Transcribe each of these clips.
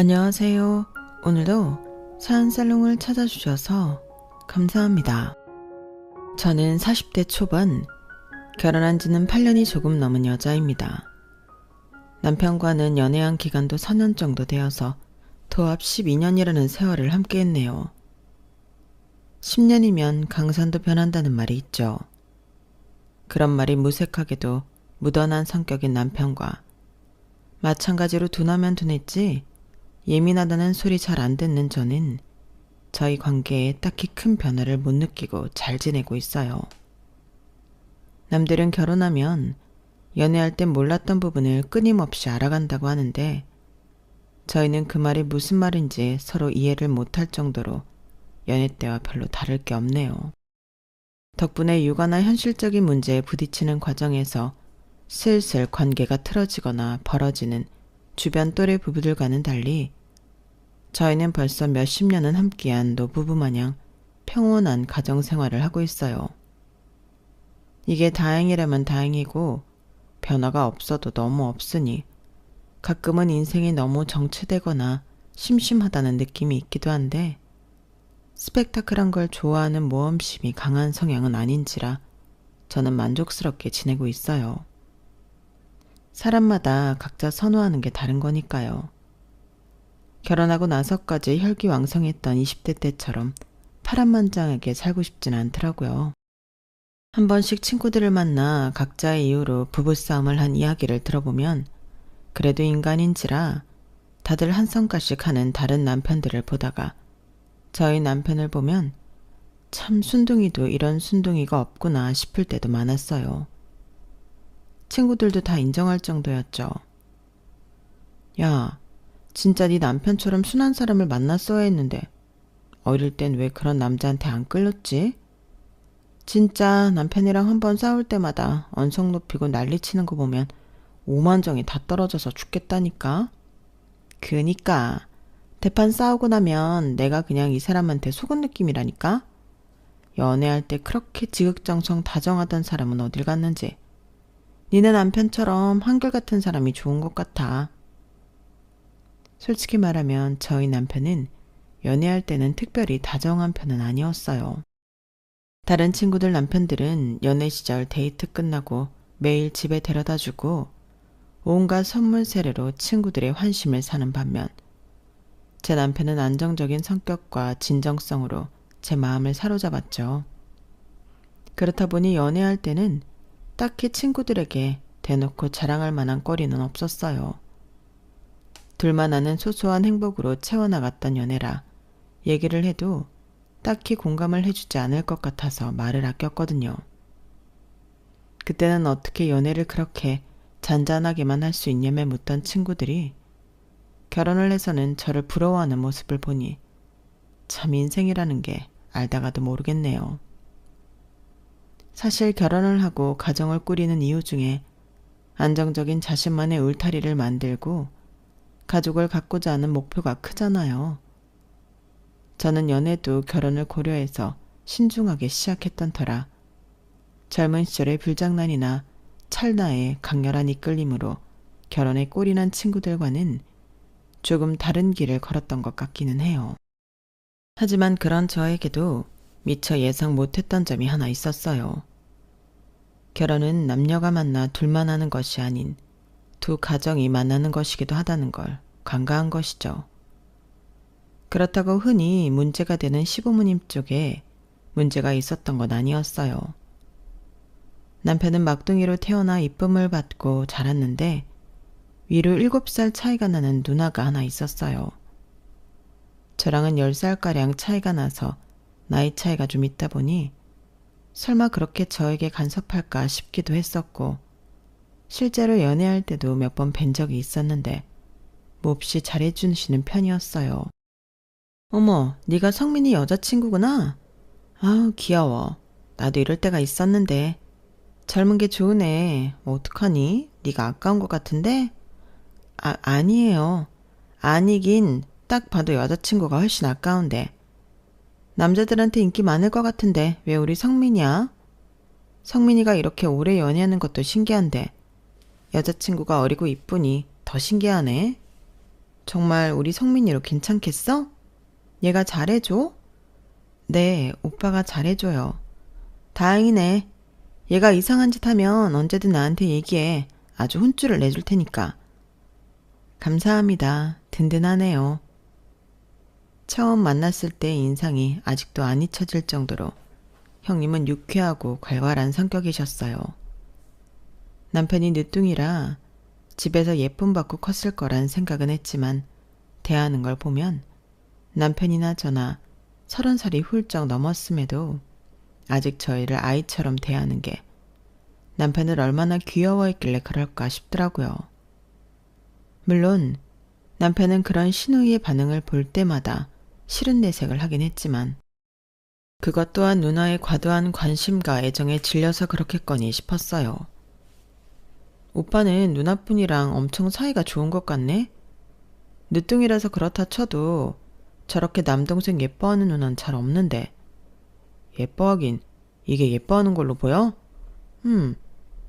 안녕하세요. 오늘도 사연살롱을 찾아주셔서 감사합니다. 저는 40대 초반, 결혼한 지는 8년이 조금 넘은 여자입니다. 남편과는 연애한 기간도 4년 정도 되어서 도합 12년이라는 세월을 함께했네요. 10년이면 강산도 변한다는 말이 있죠. 그런 말이 무색하게도 무던한 성격인 남편과 마찬가지로 둔하면 둔했지 예민하다는 소리 잘 안 듣는 저는 저희 관계에 딱히 큰 변화를 못 느끼고 잘 지내고 있어요. 남들은 결혼하면 연애할 땐 몰랐던 부분을 끊임없이 알아간다고 하는데 저희는 그 말이 무슨 말인지 서로 이해를 못할 정도로 연애 때와 별로 다를 게 없네요. 덕분에 육아나 현실적인 문제에 부딪히는 과정에서 슬슬 관계가 틀어지거나 벌어지는 주변 또래 부부들과는 달리 저희는 벌써 몇십 년은 함께한 노부부 마냥 평온한 가정생활을 하고 있어요. 이게 다행이라면 다행이고 변화가 없어도 너무 없으니 가끔은 인생이 너무 정체되거나 심심하다는 느낌이 있기도 한데 스펙타클한 걸 좋아하는 모험심이 강한 성향은 아닌지라 저는 만족스럽게 지내고 있어요. 사람마다 각자 선호하는 게 다른 거니까요. 결혼하고 나서까지 혈기왕성했던 20대 때처럼 파란만장하게 살고 싶진 않더라고요. 한 번씩 친구들을 만나 각자의 이유로 부부싸움을 한 이야기를 들어보면 그래도 인간인지라 다들 한 성가씩 하는 다른 남편들을 보다가 저희 남편을 보면 참 순둥이도 이런 순둥이가 없구나 싶을 때도 많았어요. 친구들도 다 인정할 정도였죠. 야, 진짜 네 남편처럼 순한 사람을 만났어야 했는데 어릴 땐 왜 그런 남자한테 안 끌렸지? 진짜 남편이랑 한번 싸울 때마다 언성 높이고 난리치는 거 보면 오만정이 다 떨어져서 죽겠다니까. 그니까 대판 싸우고 나면 내가 그냥 이 사람한테 속은 느낌이라니까. 연애할 때 그렇게 지극정성 다정하던 사람은 어딜 갔는지. 니네 남편처럼 한결같은 사람이 좋은 것 같아. 솔직히 말하면 저희 남편은 연애할 때는 특별히 다정한 편은 아니었어요. 다른 친구들 남편들은 연애 시절 데이트 끝나고 매일 집에 데려다주고 온갖 선물 세례로 친구들의 환심을 사는 반면 제 남편은 안정적인 성격과 진정성으로 제 마음을 사로잡았죠. 그렇다 보니 연애할 때는 딱히 친구들에게 대놓고 자랑할 만한 거리는 없었어요. 둘만 아는 소소한 행복으로 채워나갔던 연애라 얘기를 해도 딱히 공감을 해주지 않을 것 같아서 말을 아꼈거든요. 그때는 어떻게 연애를 그렇게 잔잔하게만 할 수 있냐며 묻던 친구들이 결혼을 해서는 저를 부러워하는 모습을 보니 참 인생이라는 게 알다가도 모르겠네요. 사실 결혼을 하고 가정을 꾸리는 이유 중에 안정적인 자신만의 울타리를 만들고 가족을 갖고자 하는 목표가 크잖아요. 저는 연애도 결혼을 고려해서 신중하게 시작했던 터라 젊은 시절의 불장난이나 찰나의 강렬한 이끌림으로 결혼에 꼴이난 친구들과는 조금 다른 길을 걸었던 것 같기는 해요. 하지만 그런 저에게도 미처 예상 못했던 점이 하나 있었어요. 결혼은 남녀가 만나 둘만 하는 것이 아닌 두 가정이 만나는 것이기도 하다는 걸 간과한 것이죠. 그렇다고 흔히 문제가 되는 시부모님 쪽에 문제가 있었던 건 아니었어요. 남편은 막둥이로 태어나 이쁨을 받고 자랐는데 위로 7살 차이가 나는 누나가 하나 있었어요. 저랑은 10살가량 차이가 나서 나이 차이가 좀 있다 보니 설마 그렇게 저에게 간섭할까 싶기도 했었고 실제로 연애할 때도 몇 번 뵌 적이 있었는데 몹시 잘해주시는 편이었어요. 어머, 네가 성민이 여자친구구나? 아우, 귀여워. 나도 이럴 때가 있었는데. 젊은 게 좋으네. 어떡하니? 네가 아까운 것 같은데? 아니에요. 아니긴 딱 봐도 여자친구가 훨씬 아까운데. 남자들한테 인기 많을 것 같은데 왜 우리 성민이야? 성민이가 이렇게 오래 연애하는 것도 신기한데 여자친구가 어리고 이쁘니 더 신기하네. 정말 우리 성민이로 괜찮겠어? 얘가 잘해줘? 네, 오빠가 잘해줘요. 다행이네. 얘가 이상한 짓 하면 언제든 나한테 얘기해. 아주 혼쭐을 내줄 테니까. 감사합니다. 든든하네요. 처음 만났을 때의 인상이 아직도 안 잊혀질 정도로 형님은 유쾌하고 괄괄한 성격이셨어요. 남편이 늦둥이라 집에서 예쁨 받고 컸을 거란 생각은 했지만 대하는 걸 보면 남편이나 저나 30살이 훌쩍 넘었음에도 아직 저희를 아이처럼 대하는 게 남편을 얼마나 귀여워했길래 그럴까 싶더라고요. 물론 남편은 그런 시누이의 반응을 볼 때마다 싫은 내색을 하긴 했지만 그것 또한 누나의 과도한 관심과 애정에 질려서 그렇겠거니 싶었어요. 오빠는 누나뿐이랑 엄청 사이가 좋은 것 같네? 늦둥이라서 그렇다 쳐도 저렇게 남동생 예뻐하는 누나는 잘 없는데. 예뻐하긴 이게 예뻐하는 걸로 보여?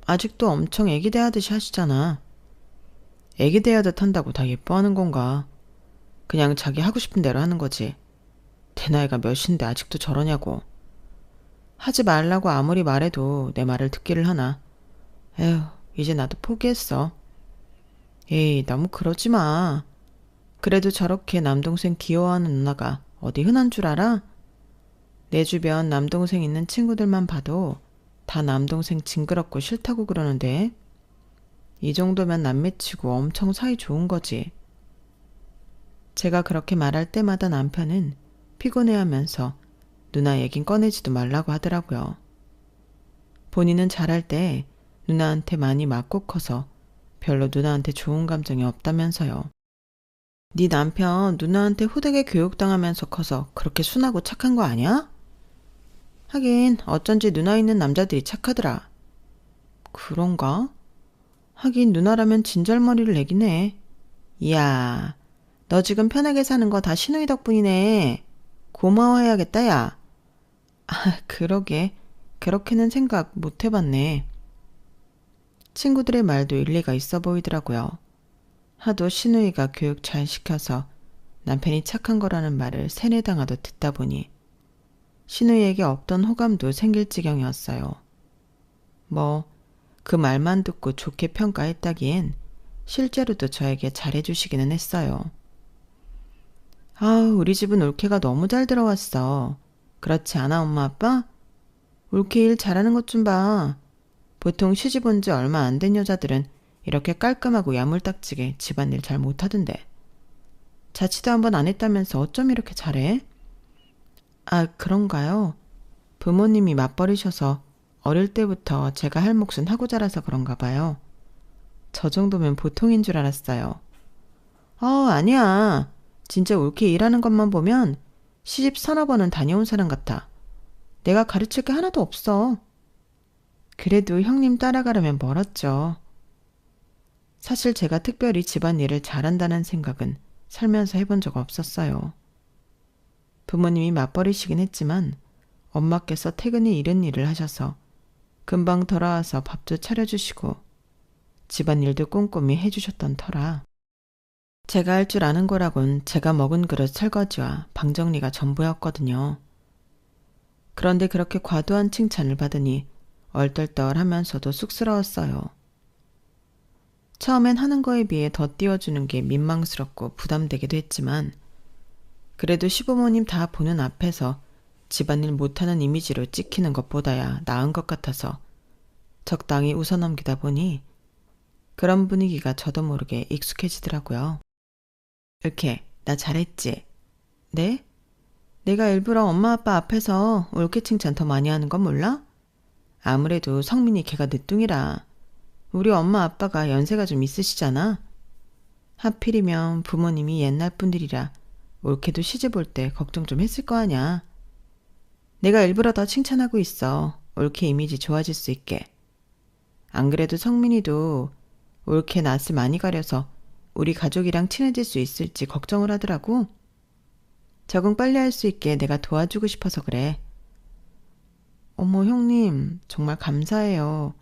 아직도 엄청 애기 대하듯이 하시잖아. 애기 대하듯 한다고 다 예뻐하는 건가? 그냥 자기 하고 싶은 대로 하는 거지. 내 나이가 몇인데 아직도 저러냐고. 하지 말라고 아무리 말해도 내 말을 듣기를 하나. 에휴, 이제 나도 포기했어. 에이, 너무 그러지 마. 그래도 저렇게 남동생 귀여워하는 누나가 어디 흔한 줄 알아? 내 주변 남동생 있는 친구들만 봐도 다 남동생 징그럽고 싫다고 그러는데 이 정도면 남매치고 엄청 사이 좋은 거지. 제가 그렇게 말할 때마다 남편은 피곤해하면서 누나 얘긴 꺼내지도 말라고 하더라고요. 본인은 잘할 때 누나한테 많이 맞고 커서 별로 누나한테 좋은 감정이 없다면서요. 네 남편 누나한테 후되게 교육당하면서 커서 그렇게 순하고 착한 거 아니야? 하긴 어쩐지 누나 있는 남자들이 착하더라. 그런가? 하긴 누나라면 진절머리를 내긴 해. 이야, 너 지금 편하게 사는 거 다 시누이 덕분이네. 고마워해야겠다, 야. 아, 그러게. 그렇게는 생각 못 해봤네. 친구들의 말도 일리가 있어 보이더라고요. 하도 시누이가 교육 잘 시켜서 남편이 착한 거라는 말을 세뇌당하듯 듣다 보니 시누이에게 없던 호감도 생길 지경이었어요. 뭐 그 말만 듣고 좋게 평가했다기엔 실제로도 저에게 잘해주시기는 했어요. 아우, 우리 집은 올케가 너무 잘 들어왔어. 그렇지 않아, 엄마 아빠? 올케 일 잘하는 것 좀 봐. 보통 시집 온 지 얼마 안 된 여자들은 이렇게 깔끔하고 야물딱지게 집안일 잘 못하던데. 자취도 한번 안 했다면서 어쩜 이렇게 잘해? 아, 그런가요? 부모님이 맞벌이셔서 어릴 때부터 제가 할 몫은 하고 자라서 그런가 봐요. 저 정도면 보통인 줄 알았어요. 아니야. 진짜 올케 일하는 것만 보면 시집 서너 번은 다녀온 사람 같아. 내가 가르칠 게 하나도 없어. 그래도 형님 따라가려면 멀었죠. 사실 제가 특별히 집안일을 잘한다는 생각은 살면서 해본 적 없었어요. 부모님이 맞벌이시긴 했지만 엄마께서 퇴근이 이른 일을 하셔서 금방 돌아와서 밥도 차려주시고 집안일도 꼼꼼히 해주셨던 터라 제가 할 줄 아는 거라곤 제가 먹은 그릇 설거지와 방 정리가 전부였거든요. 그런데 그렇게 과도한 칭찬을 받으니 얼떨떨하면서도 쑥스러웠어요. 처음엔 하는 거에 비해 더 띄워주는 게 민망스럽고 부담되기도 했지만 그래도 시부모님 다 보는 앞에서 집안일 못하는 이미지로 찍히는 것보다야 나은 것 같아서 적당히 웃어넘기다 보니 그런 분위기가 저도 모르게 익숙해지더라고요. 이렇게 나 잘했지? 네? 내가 일부러 엄마 아빠 앞에서 올케 칭찬 더 많이 하는 건 몰라? 아무래도 성민이 걔가 늦둥이라 우리 엄마 아빠가 연세가 좀 있으시잖아. 하필이면 부모님이 옛날 분들이라 올케도 시집 올 때 걱정 좀 했을 거 아냐. 내가 일부러 더 칭찬하고 있어. 올케 이미지 좋아질 수 있게. 안 그래도 성민이도 올케 낯을 많이 가려서 우리 가족이랑 친해질 수 있을지 걱정을 하더라고. 적응 빨리 할 수 있게 내가 도와주고 싶어서 그래. 어머, 형님, 정말 감사해요.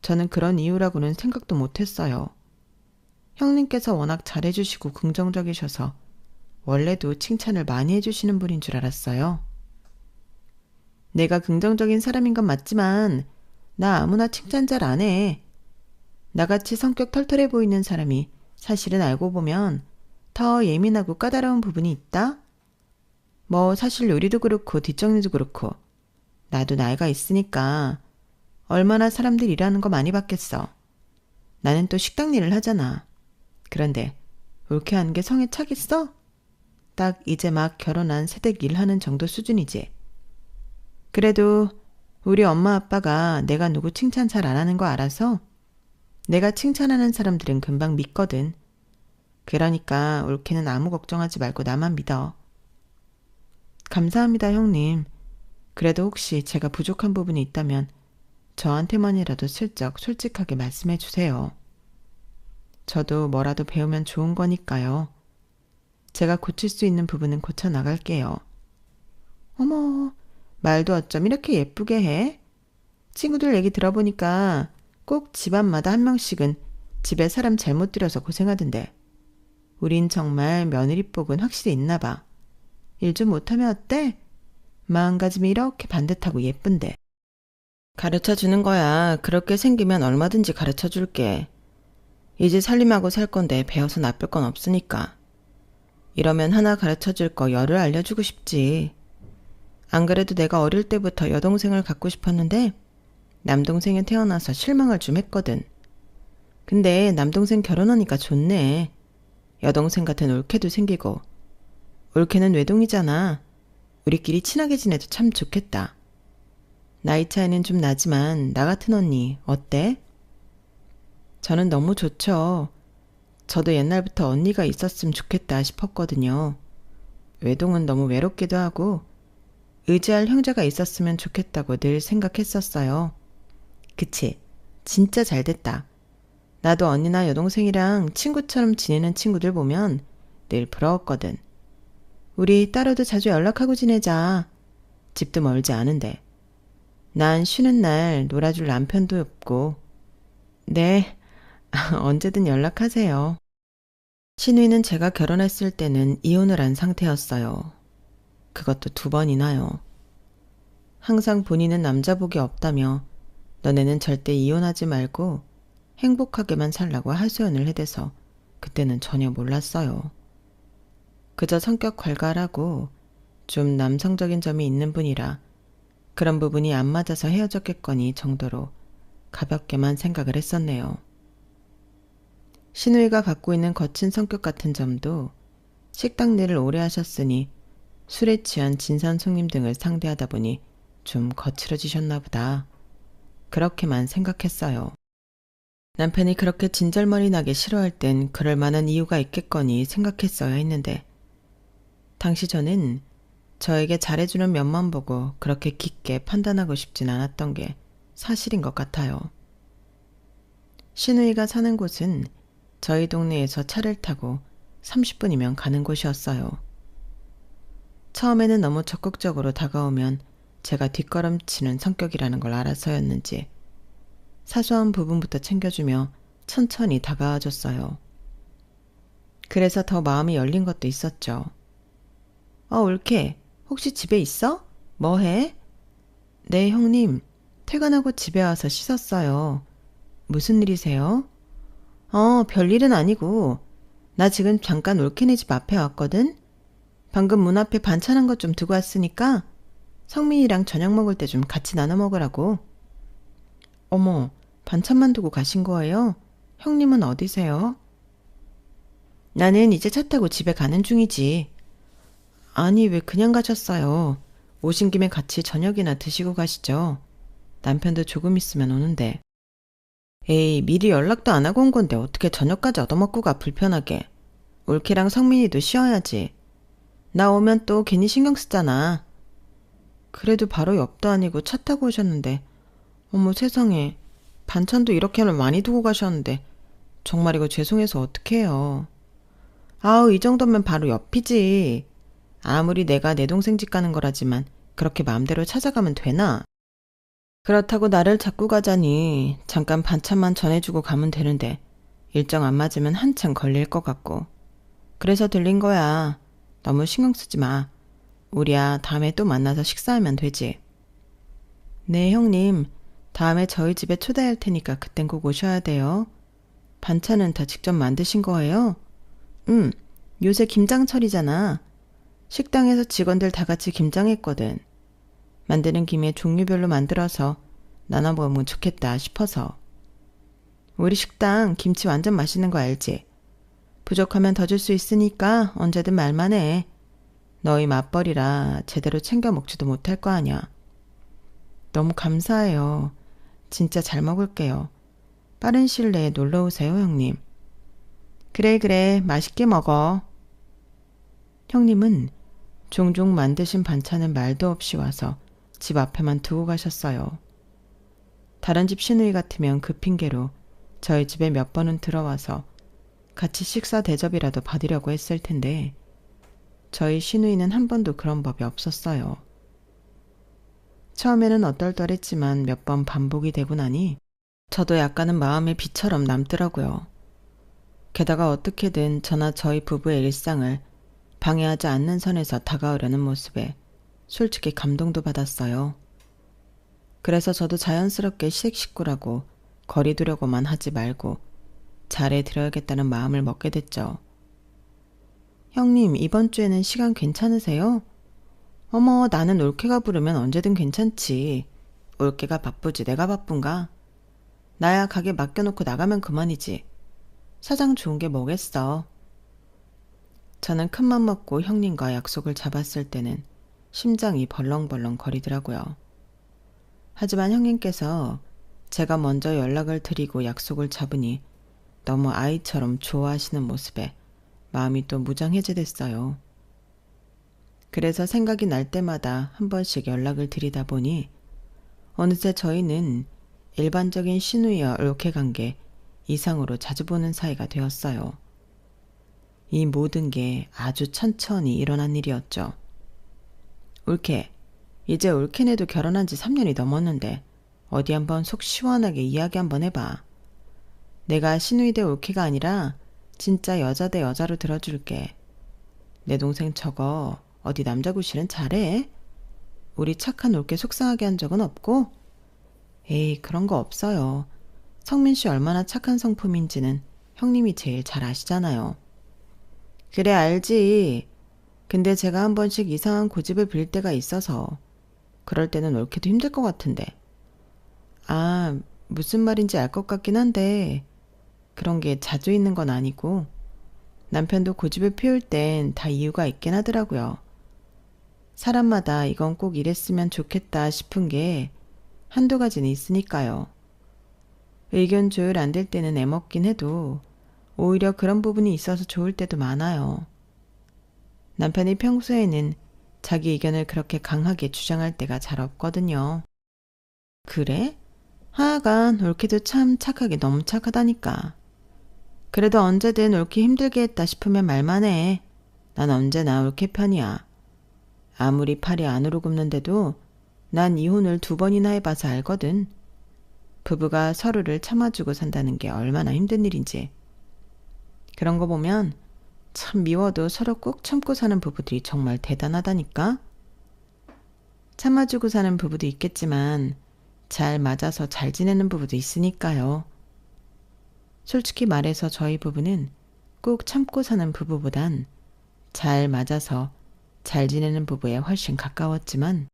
저는 그런 이유라고는 생각도 못했어요. 형님께서 워낙 잘해주시고 긍정적이셔서 원래도 칭찬을 많이 해주시는 분인 줄 알았어요. 내가 긍정적인 사람인 건 맞지만 나 아무나 칭찬 잘 안 해. 나같이 성격 털털해 보이는 사람이 사실은 알고 보면 더 예민하고 까다로운 부분이 있다? 뭐 사실 요리도 그렇고 뒷정리도 그렇고 나도 나이가 있으니까 얼마나 사람들 일하는 거 많이 봤겠어. 나는 또 식당 일을 하잖아. 그런데 올케하는 게 성에 차겠어? 딱 이제 막 결혼한 새댁 일하는 정도 수준이지. 그래도 우리 엄마 아빠가 내가 누구 칭찬 잘 안 하는 거 알아서 내가 칭찬하는 사람들은 금방 믿거든. 그러니까 올케는 아무 걱정하지 말고 나만 믿어. 감사합니다, 형님. 그래도 혹시 제가 부족한 부분이 있다면 저한테만이라도 슬쩍 솔직하게 말씀해 주세요. 저도 뭐라도 배우면 좋은 거니까요. 제가 고칠 수 있는 부분은 고쳐 나갈게요. 어머, 말도 어쩜 이렇게 예쁘게 해? 친구들 얘기 들어보니까 꼭 집안마다 한 명씩은 집에 사람 잘못 들여서 고생하던데. 우린 정말 며느리복은 확실히 있나 봐. 일 좀 못하면 어때? 마음가짐이 이렇게 반듯하고 예쁜데. 가르쳐 주는 거야. 그렇게 생기면 얼마든지 가르쳐 줄게. 이제 살림하고 살 건데 배워서 나쁠 건 없으니까. 이러면 하나 가르쳐 줄 거 열을 알려주고 싶지. 안 그래도 내가 어릴 때부터 여동생을 갖고 싶었는데 남동생이 태어나서 실망을 좀 했거든. 근데 남동생 결혼하니까 좋네. 여동생 같은 올케도 생기고. 올케는 외동이잖아. 우리끼리 친하게 지내도 참 좋겠다. 나이 차이는 좀 나지만 나 같은 언니 어때? 저는 너무 좋죠. 저도 옛날부터 언니가 있었으면 좋겠다 싶었거든요. 외동은 너무 외롭기도 하고 의지할 형제가 있었으면 좋겠다고 늘 생각했었어요. 그치? 진짜 잘 됐다. 나도 언니나 여동생이랑 친구처럼 지내는 친구들 보면 늘 부러웠거든. 우리 따로도 자주 연락하고 지내자. 집도 멀지 않은데. 난 쉬는 날 놀아줄 남편도 없고. 네, 언제든 연락하세요. 신우이는 제가 결혼했을 때는 이혼을 한 상태였어요. 그것도 2번이나요. 항상 본인은 남자복이 없다며 너네는 절대 이혼하지 말고 행복하게만 살라고 하소연을 해대서 그때는 전혀 몰랐어요. 그저 성격 괄괄하고 좀 남성적인 점이 있는 분이라 그런 부분이 안 맞아서 헤어졌겠거니 정도로 가볍게만 생각을 했었네요. 신우이가 갖고 있는 거친 성격 같은 점도 식당 일을 오래 하셨으니 술에 취한 진산 손님 등을 상대하다 보니 좀 거칠어지셨나 보다. 그렇게만 생각했어요. 남편이 그렇게 진절머리 나게 싫어할 땐 그럴 만한 이유가 있겠거니 생각했어야 했는데 당시 저는 저에게 잘해주는 면만 보고 그렇게 깊게 판단하고 싶진 않았던 게 사실인 것 같아요. 신우이가 사는 곳은 저희 동네에서 차를 타고 30분이면 가는 곳이었어요. 처음에는 너무 적극적으로 다가오면 제가 뒷걸음치는 성격이라는 걸 알아서였는지 사소한 부분부터 챙겨주며 천천히 다가와줬어요. 그래서 더 마음이 열린 것도 있었죠. 올케, 혹시 집에 있어? 뭐 해? 네, 형님. 퇴근하고 집에 와서 씻었어요. 무슨 일이세요? 별일은 아니고 나 지금 잠깐 올케네 집 앞에 왔거든? 방금 문 앞에 반찬 한 것 좀 두고 왔으니까 성민이랑 저녁 먹을 때 좀 같이 나눠 먹으라고. 어머, 반찬만 두고 가신 거예요? 형님은 어디세요? 나는 이제 차 타고 집에 가는 중이지. 아니, 왜 그냥 가셨어요? 오신 김에 같이 저녁이나 드시고 가시죠. 남편도 조금 있으면 오는데. 에이, 미리 연락도 안 하고 온 건데 어떻게 저녁까지 얻어먹고 가 불편하게. 올케랑 성민이도 쉬어야지. 나 오면 또 괜히 신경 쓰잖아. 그래도 바로 옆도 아니고 차 타고 오셨는데 어머 세상에 반찬도 이렇게는 많이 두고 가셨는데 정말 이거 죄송해서 어떡해요. 아우 이 정도면 바로 옆이지. 아무리 내가 내 동생 집 가는 거라지만 그렇게 마음대로 찾아가면 되나? 그렇다고 나를 잡고 가자니 잠깐 반찬만 전해주고 가면 되는데 일정 안 맞으면 한참 걸릴 것 같고. 그래서 들린 거야. 너무 신경 쓰지 마. 우리야 다음에 또 만나서 식사하면 되지. 네, 형님. 다음에 저희 집에 초대할 테니까 그땐 꼭 오셔야 돼요. 반찬은 다 직접 만드신 거예요? 응. 요새 김장철이잖아. 식당에서 직원들 다 같이 김장했거든. 만드는 김에 종류별로 만들어서 나눠 먹으면 좋겠다 싶어서. 우리 식당 김치 완전 맛있는 거 알지? 부족하면 더 줄 수 있으니까 언제든 말만 해. 너희 맞벌이라 제대로 챙겨 먹지도 못할 거 아냐. 너무 감사해요. 진짜 잘 먹을게요. 빠른 시일 내에 놀러 오세요, 형님. 그래, 맛있게 먹어. 형님은 종종 만드신 반찬을 말도 없이 와서 집 앞에만 두고 가셨어요. 다른 집 시누이 같으면 그 핑계로 저희 집에 몇 번은 들어와서 같이 식사 대접이라도 받으려고 했을 텐데 저희 시누이는 한 번도 그런 법이 없었어요. 처음에는 어떨떨했지만 몇 번 반복이 되고 나니 저도 약간은 마음의 비처럼 남더라고요. 게다가 어떻게든 저나 저희 부부의 일상을 방해하지 않는 선에서 다가오려는 모습에 솔직히 감동도 받았어요. 그래서 저도 자연스럽게 식식구라고 거리 두려고만 하지 말고 잘해드려야겠다는 마음을 먹게 됐죠. 형님, 이번 주에는 시간 괜찮으세요? 어머, 나는 올케가 부르면 언제든 괜찮지. 올케가 바쁘지 내가 바쁜가? 나야 가게 맡겨놓고 나가면 그만이지. 사장 좋은 게 뭐겠어. 저는 큰맘 먹고 형님과 약속을 잡았을 때는 심장이 벌렁벌렁 거리더라고요. 하지만 형님께서 제가 먼저 연락을 드리고 약속을 잡으니 너무 아이처럼 좋아하시는 모습에 마음이 또 무장해제됐어요. 그래서 생각이 날 때마다 한 번씩 연락을 드리다 보니 어느새 저희는 일반적인 시누이와 올케 관계 이상으로 자주 보는 사이가 되었어요. 이 모든 게 아주 천천히 일어난 일이었죠. 올케, 이제 올케네도 결혼한 지 3년이 넘었는데 어디 한번 속 시원하게 이야기 한번 해봐. 내가 시누이 대 올케가 아니라 진짜 여자 대 여자로 들어줄게. 내 동생 저거 어디 남자 구실은 잘해? 우리 착한 올케 속상하게 한 적은 없고? 에이, 그런 거 없어요. 성민 씨 얼마나 착한 성품인지는 형님이 제일 잘 아시잖아요. 그래, 알지. 근데 제가 한 번씩 이상한 고집을 부릴 때가 있어서 그럴 때는 올케도 힘들 것 같은데. 아, 무슨 말인지 알 것 같긴 한데 그런 게 자주 있는 건 아니고 남편도 고집을 피울 땐 다 이유가 있긴 하더라고요. 사람마다 이건 꼭 이랬으면 좋겠다 싶은 게 한두 가지는 있으니까요. 의견 조율 안 될 때는 애먹긴 해도 오히려 그런 부분이 있어서 좋을 때도 많아요. 남편이 평소에는 자기 의견을 그렇게 강하게 주장할 때가 잘 없거든요. 그래? 하여간 올케도 참 착하게 너무 착하다니까. 그래도 언제든 올케 힘들게 했다 싶으면 말만 해. 난 언제나 올케 편이야. 아무리 팔이 안으로 굽는데도 난 이혼을 2번이나 해봐서 알거든. 부부가 서로를 참아주고 산다는 게 얼마나 힘든 일인지. 그런 거 보면 참 미워도 서로 꾹 참고 사는 부부들이 정말 대단하다니까. 참아주고 사는 부부도 있겠지만 잘 맞아서 잘 지내는 부부도 있으니까요. 솔직히 말해서 저희 부부는 꾹 참고 사는 부부보단 잘 맞아서 잘 지내는 부부에 훨씬 가까웠지만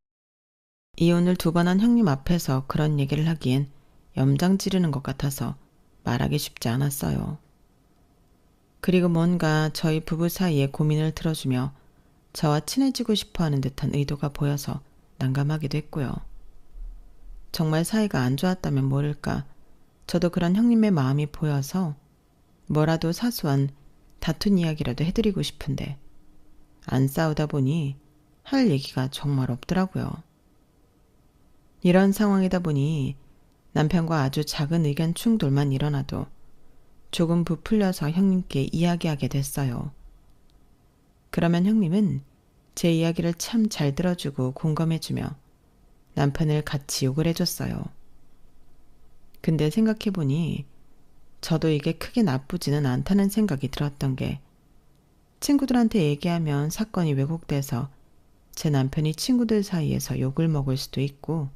이혼을 2번 한 형님 앞에서 그런 얘기를 하기엔 염장 지르는 것 같아서 말하기 쉽지 않았어요. 그리고 뭔가 저희 부부 사이의 고민을 들어주며 저와 친해지고 싶어하는 듯한 의도가 보여서 난감하기도 했고요. 정말 사이가 안 좋았다면 모를까 저도 그런 형님의 마음이 보여서 뭐라도 사소한 다툰 이야기라도 해드리고 싶은데 안 싸우다 보니 할 얘기가 정말 없더라고요. 이런 상황이다 보니 남편과 아주 작은 의견 충돌만 일어나도 조금 부풀려서 형님께 이야기하게 됐어요. 그러면 형님은 제 이야기를 참 잘 들어주고 공감해주며 남편을 같이 욕을 해줬어요. 근데 생각해보니 저도 이게 크게 나쁘지는 않다는 생각이 들었던 게 친구들한테 얘기하면 사건이 왜곡돼서 제 남편이 친구들 사이에서 욕을 먹을 수도 있고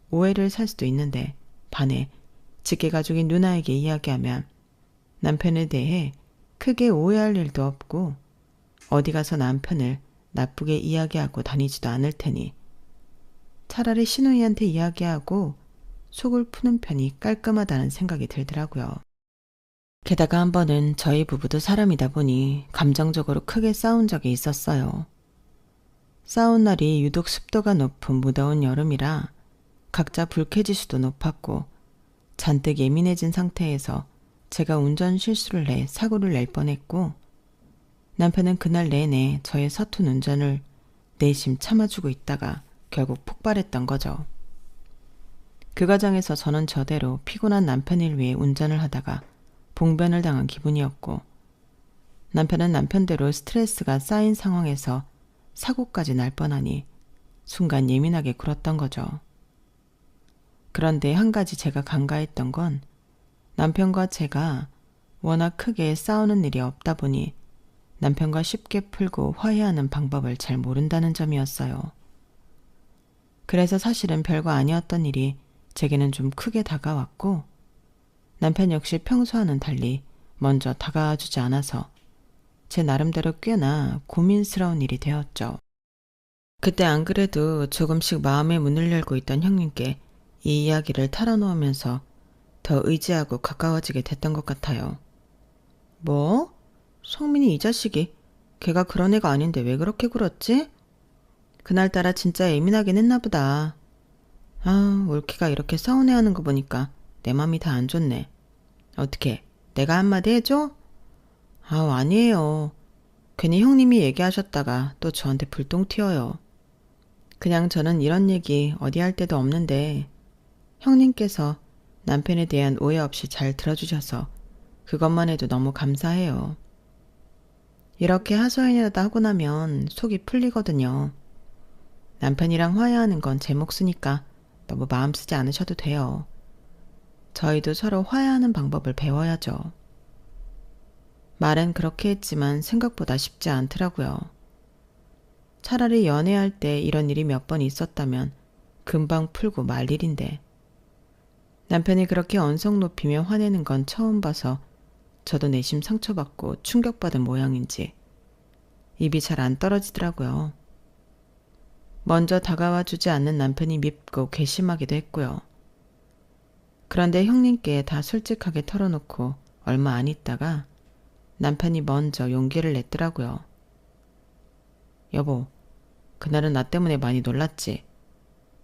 오해를 살 수도 있는데 반해 직계가족인 누나에게 이야기하면 남편에 대해 크게 오해할 일도 없고 어디 가서 남편을 나쁘게 이야기하고 다니지도 않을 테니 차라리 시누이한테 이야기하고 속을 푸는 편이 깔끔하다는 생각이 들더라고요. 게다가 한 번은 저희 부부도 사람이다 보니 감정적으로 크게 싸운 적이 있었어요. 싸운 날이 유독 습도가 높은 무더운 여름이라 각자 불쾌지수도 높았고 잔뜩 예민해진 상태에서 제가 운전 실수를 해 사고를 낼 뻔했고 남편은 그날 내내 저의 서툰 운전을 내심 참아주고 있다가 결국 폭발했던 거죠. 그 과정에서 저는 저대로 피곤한 남편을 위해 운전을 하다가 봉변을 당한 기분이었고 남편은 남편대로 스트레스가 쌓인 상황에서 사고까지 날 뻔하니 순간 예민하게 굴었던 거죠. 그런데 한 가지 제가 간과했던 건 남편과 제가 워낙 크게 싸우는 일이 없다 보니 남편과 쉽게 풀고 화해하는 방법을 잘 모른다는 점이었어요. 그래서 사실은 별거 아니었던 일이 제게는 좀 크게 다가왔고 남편 역시 평소와는 달리 먼저 다가와주지 않아서 제 나름대로 꽤나 고민스러운 일이 되었죠. 그때 안 그래도 조금씩 마음의 문을 열고 있던 형님께 이 이야기를 털어놓으면서 더 의지하고 가까워지게 됐던 것 같아요. 뭐? 성민이 이 자식이 걔가 그런 애가 아닌데 왜 그렇게 굴었지? 그날따라 진짜 예민하긴 했나 보다. 아, 올케가 이렇게 서운해하는 거 보니까 내 맘이 다 안 좋네. 어떻게 내가 한마디 해줘? 아우 아니에요. 괜히 형님이 얘기하셨다가 또 저한테 불똥 튀어요. 그냥 저는 이런 얘기 어디 할 데도 없는데 형님께서 남편에 대한 오해 없이 잘 들어주셔서 그것만 해도 너무 감사해요. 이렇게 하소연이라도 하고 나면 속이 풀리거든요. 남편이랑 화해하는 건 제 몫이니까 너무 마음 쓰지 않으셔도 돼요. 저희도 서로 화해하는 방법을 배워야죠. 말은 그렇게 했지만 생각보다 쉽지 않더라고요. 차라리 연애할 때 이런 일이 몇 번 있었다면 금방 풀고 말 일인데 남편이 그렇게 언성 높이며 화내는 건 처음 봐서 저도 내심 상처받고 충격받은 모양인지 입이 잘 안 떨어지더라고요. 먼저 다가와 주지 않는 남편이 밉고 괘씸하기도 했고요. 그런데 형님께 다 솔직하게 털어놓고 얼마 안 있다가 남편이 먼저 용기를 냈더라고요. 여보, 그날은 나 때문에 많이 놀랐지?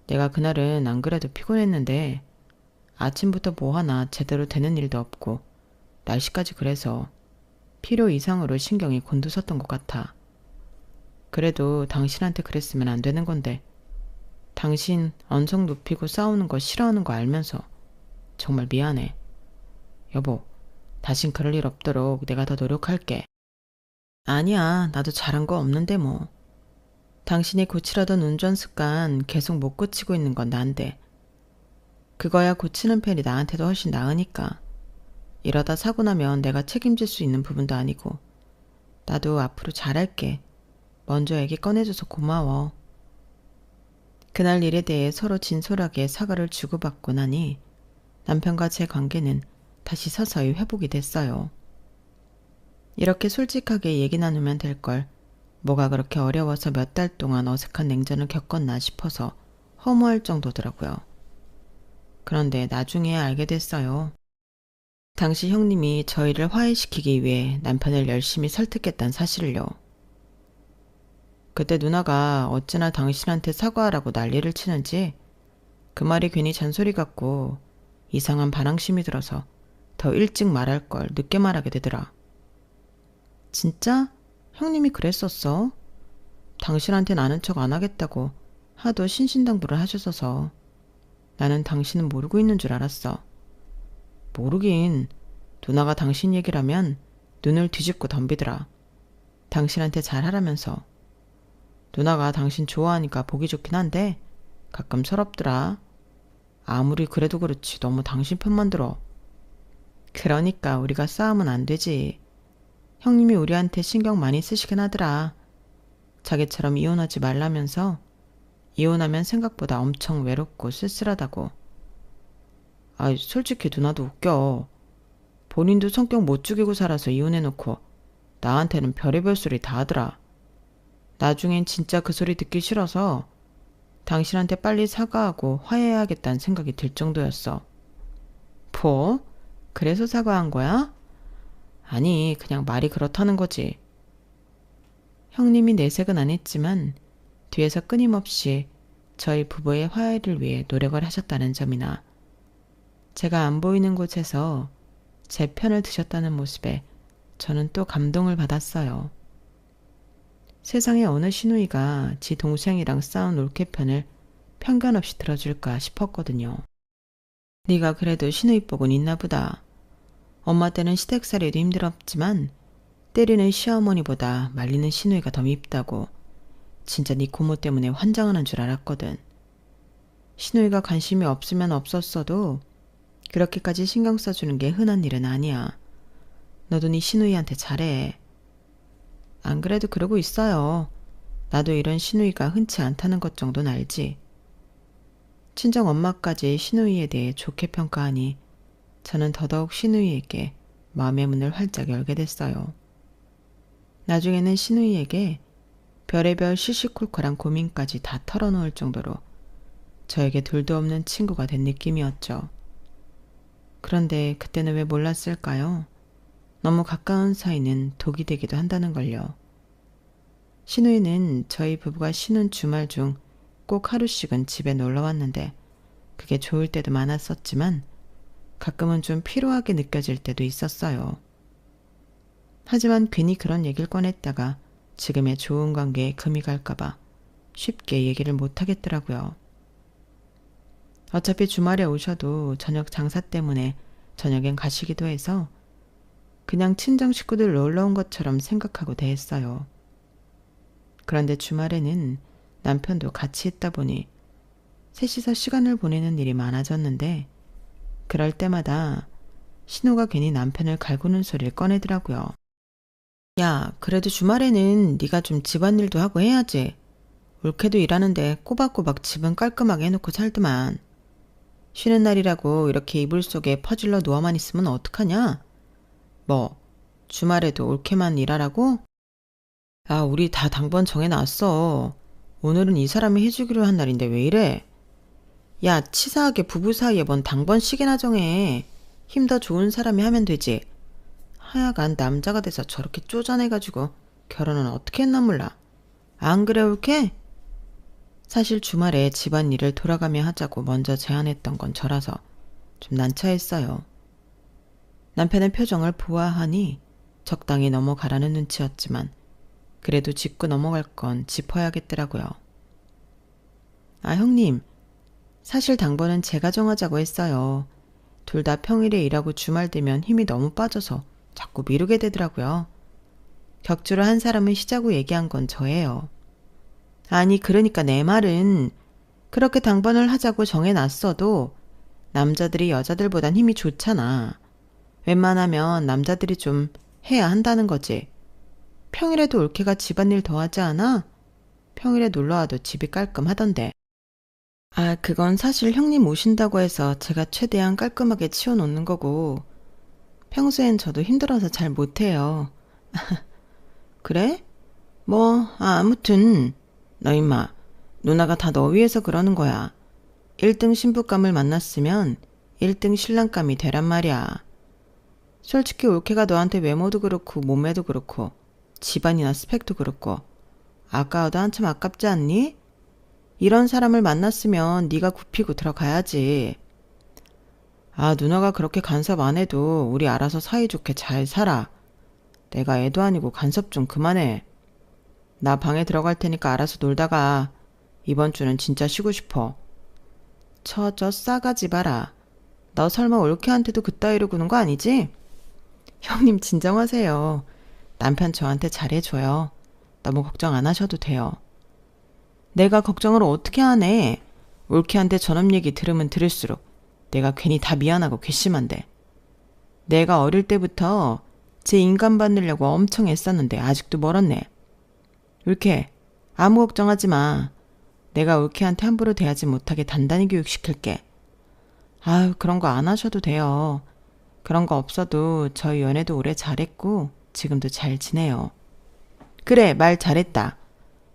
내가 그날은 안 그래도 피곤했는데 아침부터 뭐 하나 제대로 되는 일도 없고 날씨까지 그래서 필요 이상으로 신경이 곤두섰던 것 같아. 그래도 당신한테 그랬으면 안 되는 건데 당신 언성 높이고 싸우는 거 싫어하는 거 알면서 정말 미안해. 여보, 다신 그럴 일 없도록 내가 더 노력할게. 아니야, 나도 잘한 거 없는데 뭐. 당신이 고치려던 운전 습관 계속 못 고치고 있는 건 난데 그거야 고치는 편이 나한테도 훨씬 나으니까. 이러다 사고 나면 내가 책임질 수 있는 부분도 아니고 나도 앞으로 잘할게. 먼저 얘기 꺼내줘서 고마워. 그날 일에 대해 서로 진솔하게 사과를 주고받고 나니 남편과 제 관계는 다시 서서히 회복이 됐어요. 이렇게 솔직하게 얘기 나누면 될 걸 뭐가 그렇게 어려워서 몇 달 동안 어색한 냉전을 겪었나 싶어서 허무할 정도더라고요. 그런데 나중에 알게 됐어요. 당시 형님이 저희를 화해시키기 위해 남편을 열심히 설득했다는 사실을요. 그때 누나가 어찌나 당신한테 사과하라고 난리를 치는지 그 말이 괜히 잔소리 같고 이상한 반항심이 들어서 더 일찍 말할 걸 늦게 말하게 되더라. 진짜? 형님이 그랬었어? 당신한텐 아는 척 안 하겠다고 하도 신신당부를 하셨어서 나는 당신은 모르고 있는 줄 알았어. 모르긴. 누나가 당신 얘기라면 눈을 뒤집고 덤비더라. 당신한테 잘하라면서. 누나가 당신 좋아하니까 보기 좋긴 한데 가끔 서럽더라. 아무리 그래도 그렇지 너무 당신 편만 들어. 그러니까 우리가 싸우면 안 되지. 형님이 우리한테 신경 많이 쓰시긴 하더라. 자기처럼 이혼하지 말라면서 이혼하면 생각보다 엄청 외롭고 쓸쓸하다고. 아, 솔직히 누나도 웃겨. 본인도 성격 못 죽이고 살아서 이혼해놓고 나한테는 별의별 소리 다 하더라. 나중엔 진짜 그 소리 듣기 싫어서 당신한테 빨리 사과하고 화해해야겠다는 생각이 들 정도였어. 뭐? 그래서 사과한 거야? 아니, 그냥 말이 그렇다는 거지. 형님이 내색은 안 했지만 뒤에서 끊임없이 저희 부부의 화해를 위해 노력을 하셨다는 점이나 제가 안 보이는 곳에서 제 편을 드셨다는 모습에 저는 또 감동을 받았어요. 세상에 어느 시누이가 지 동생이랑 싸운 올케 편을 편견 없이 들어줄까 싶었거든요. 네가 그래도 시누이 복은 있나 보다. 엄마 때는 시댁살이도 힘들었지만 때리는 시어머니보다 말리는 시누이가 더 밉다고 진짜 네 고모 때문에 환장하는 줄 알았거든. 시누이가 관심이 없으면 없었어도 그렇게까지 신경 써주는 게 흔한 일은 아니야. 너도 네 시누이한테 잘해. 안 그래도 그러고 있어요. 나도 이런 시누이가 흔치 않다는 것 정도는 알지. 친정 엄마까지 시누이에 대해 좋게 평가하니 저는 더더욱 시누이에게 마음의 문을 활짝 열게 됐어요. 나중에는 시누이에게 별의별 시시콜콜한 고민까지 다 털어놓을 정도로 저에게 둘도 없는 친구가 된 느낌이었죠. 그런데 그때는 왜 몰랐을까요? 너무 가까운 사이는 독이 되기도 한다는 걸요. 시누이는 저희 부부가 쉬는 주말 중 꼭 하루씩은 집에 놀러 왔는데 그게 좋을 때도 많았었지만 가끔은 좀 피로하게 느껴질 때도 있었어요. 하지만 괜히 그런 얘기를 꺼냈다가 지금의 좋은 관계에 금이 갈까봐 쉽게 얘기를 못하겠더라고요. 어차피 주말에 오셔도 저녁 장사 때문에 저녁엔 가시기도 해서 그냥 친정 식구들 놀러 온 것처럼 생각하고 대했어요. 그런데 주말에는 남편도 같이 있다 보니 셋이서 시간을 보내는 일이 많아졌는데 그럴 때마다 신우가 괜히 남편을 갈구는 소리를 꺼내더라고요. 야, 그래도 주말에는 네가 좀 집안일도 하고 해야지. 올케도 일하는데 꼬박꼬박 집은 깔끔하게 해놓고 살더만. 쉬는 날이라고 이렇게 이불 속에 퍼질러 누워만 있으면 어떡하냐? 뭐, 주말에도 올케만 일하라고? 아, 우리 다 당번 정해놨어. 오늘은 이 사람이 해주기로 한 날인데 왜 이래? 야, 치사하게 부부 사이에 뭔 당번씩이나 정해. 힘 더 좋은 사람이 하면 되지. 하여간 남자가 돼서 저렇게 쪼잔해가지고 결혼은 어떻게 했나 몰라. 안 그래 올케? 사실 주말에 집안일을 돌아가며 하자고 먼저 제안했던 건 저라서 좀 난처했어요. 남편의 표정을 보아하니 적당히 넘어가라는 눈치였지만 그래도 짚고 넘어갈 건 짚어야겠더라고요. 아, 형님. 사실 당번은 제가 정하자고 했어요. 둘 다 평일에 일하고 주말 되면 힘이 너무 빠져서 자꾸 미루게 되더라고요. 격주로 한 사람을 쉬자고 얘기한 건 저예요. 아니, 그러니까 내 말은 그렇게 당번을 하자고 정해놨어도 남자들이 여자들보단 힘이 좋잖아. 웬만하면 남자들이 좀 해야 한다는 거지. 평일에도 올케가 집안일 더 하지 않아? 평일에 놀러와도 집이 깔끔하던데. 아, 그건 사실 형님 오신다고 해서 제가 최대한 깔끔하게 치워놓는 거고 평소엔 저도 힘들어서 잘 못해요. 그래? 뭐, 아무튼 너 임마, 누나가 다 너 위해서 그러는 거야. 1등 신부감을 만났으면 1등 신랑감이 되란 말이야. 솔직히 올케가 너한테 외모도 그렇고 몸매도 그렇고 집안이나 스펙도 그렇고 아까워도 한참 아깝지 않니? 이런 사람을 만났으면 네가 굽히고 들어가야지. 아, 누나가 그렇게 간섭 안 해도 우리 알아서 사이좋게 잘 살아. 내가 애도 아니고 간섭 좀 그만해. 나 방에 들어갈 테니까 알아서 놀다가 이번 주는 진짜 쉬고 싶어. 저 싸가지 봐라. 너 설마 올케한테도 그따위로 구는 거 아니지? 형님 진정하세요. 남편 저한테 잘해줘요. 너무 걱정 안 하셔도 돼요. 내가 걱정을 어떻게 하네. 올케한테 저놈 얘기 들으면 들을수록 내가 괜히 다 미안하고 괘씸한데. 내가 어릴 때부터 제 인간 받으려고 엄청 애썼는데 아직도 멀었네. 울케, 아무 걱정하지 마. 내가 울케한테 함부로 대하지 못하게 단단히 교육시킬게. 아유, 그런 거 안 하셔도 돼요. 그런 거 없어도 저희 연애도 오래 잘했고 지금도 잘 지내요. 그래, 말 잘했다.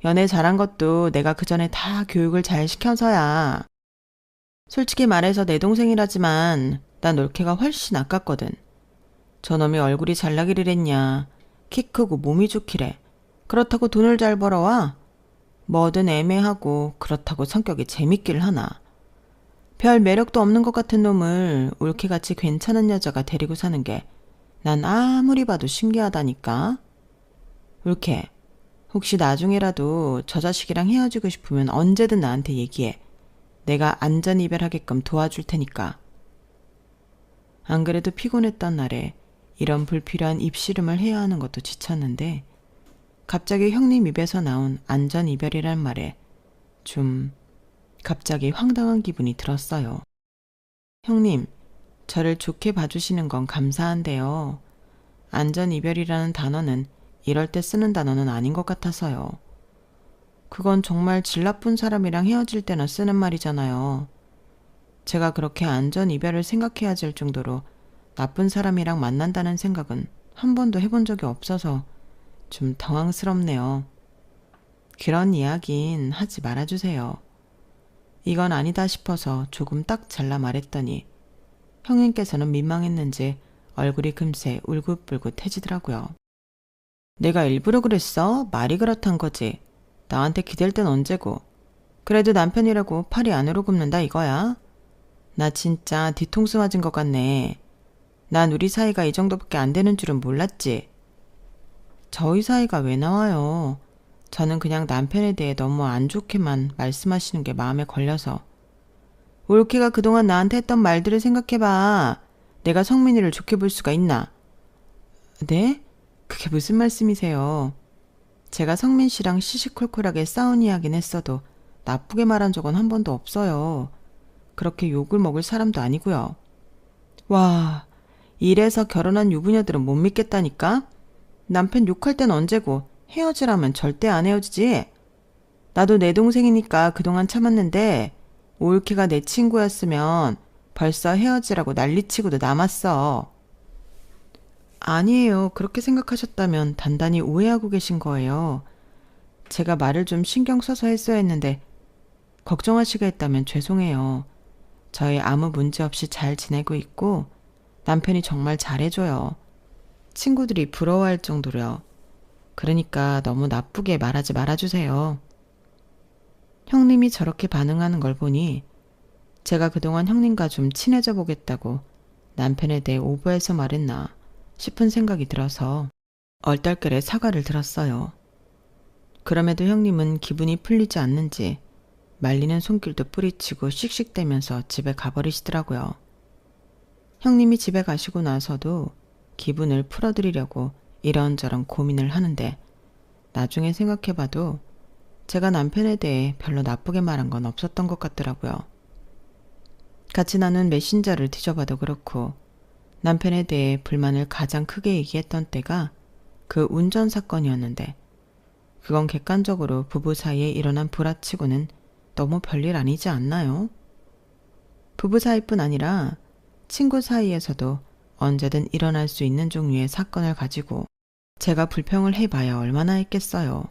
연애 잘한 것도 내가 그전에 다 교육을 잘 시켜서야. 솔직히 말해서 내 동생이라지만 난 올케가 훨씬 아깝거든. 저놈이 얼굴이 잘나기를 키 크고 몸이 좋기래. 그렇다고 돈을 잘 벌어와? 뭐든 애매하고 그렇다고 성격이 재밌길 하나. 별 매력도 없는 것 같은 놈을 올케같이 괜찮은 여자가 데리고 사는 게 난 아무리 봐도 신기하다니까. 올케, 혹시 나중에라도 저 자식이랑 헤어지고 싶으면 언제든 나한테 얘기해. 내가 안전 이별하게끔 도와줄 테니까. 안 그래도 피곤했던 날에 이런 불필요한 입씨름을 해야 하는 것도 지쳤는데 갑자기 형님 입에서 나온 안전 이별이란 말에 좀 갑자기 황당한 기분이 들었어요. 형님, 저를 좋게 봐주시는 건 감사한데요. 안전 이별이라는 단어는 이럴 때 쓰는 단어는 아닌 것 같아서요. 그건 정말 질 나쁜 사람이랑 헤어질 때나 쓰는 말이잖아요. 제가 그렇게 안전 이별을 생각해야 할 정도로 나쁜 사람이랑 만난다는 생각은 한 번도 해본 적이 없어서 좀 당황스럽네요. 그런 이야기는 하지 말아주세요. 이건 아니다 싶어서 조금 딱 잘라 말했더니 형님께서는 민망했는지 얼굴이 금세 울긋불긋해지더라고요. 내가 일부러 그랬어? 말이 그렇단 거지. 나한테 기댈 땐 언제고. 그래도 남편이라고 팔이 안으로 굽는다 이거야. 나 진짜 뒤통수 맞은 것 같네. 난 우리 사이가 이 정도밖에 안 되는 줄은 몰랐지. 저희 사이가 왜 나와요? 저는 그냥 남편에 대해 너무 안 좋게만 말씀하시는 게 마음에 걸려서. 올케가 그동안 나한테 했던 말들을 생각해봐. 내가 성민이를 좋게 볼 수가 있나? 네? 그게 무슨 말씀이세요? 제가 성민 씨랑 시시콜콜하게 싸운 이야기는 했어도 나쁘게 말한 적은 한 번도 없어요. 그렇게 욕을 먹을 사람도 아니고요. 와, 이래서 결혼한 유부녀들은 못 믿겠다니까? 남편 욕할 땐 언제고 헤어지라면 절대 안 헤어지지. 나도 내 동생이니까 그동안 참았는데 올케가 내 친구였으면 벌써 헤어지라고 난리치고도 남았어. 아니에요. 그렇게 생각하셨다면 단단히 오해하고 계신 거예요. 제가 말을 좀 신경 써서 했어야 했는데 걱정하시게 했다면 죄송해요. 저희 아무 문제 없이 잘 지내고 있고 남편이 정말 잘해줘요. 친구들이 부러워할 정도로요. 그러니까 너무 나쁘게 말하지 말아주세요. 형님이 저렇게 반응하는 걸 보니 제가 그동안 형님과 좀 친해져 보겠다고 남편에 대해 오버해서 말했나 싶은 생각이 들어서 얼떨결에 사과를 드렸어요. 그럼에도 형님은 기분이 풀리지 않는지 말리는 손길도 뿌리치고 씩씩대면서 집에 가버리시더라고요. 형님이 집에 가시고 나서도 기분을 풀어드리려고 이런저런 고민을 하는데 나중에 생각해봐도 제가 남편에 대해 별로 나쁘게 말한 건 없었던 것 같더라고요. 같이 나눈 메신저를 뒤져봐도 그렇고 남편에 대해 불만을 가장 크게 얘기했던 때가 그 운전 사건이었는데 그건 객관적으로 부부 사이에 일어난 불화치고는 너무 별일 아니지 않나요? 부부 사이뿐 아니라 친구 사이에서도 언제든 일어날 수 있는 종류의 사건을 가지고 제가 불평을 해봐야 얼마나 했겠어요.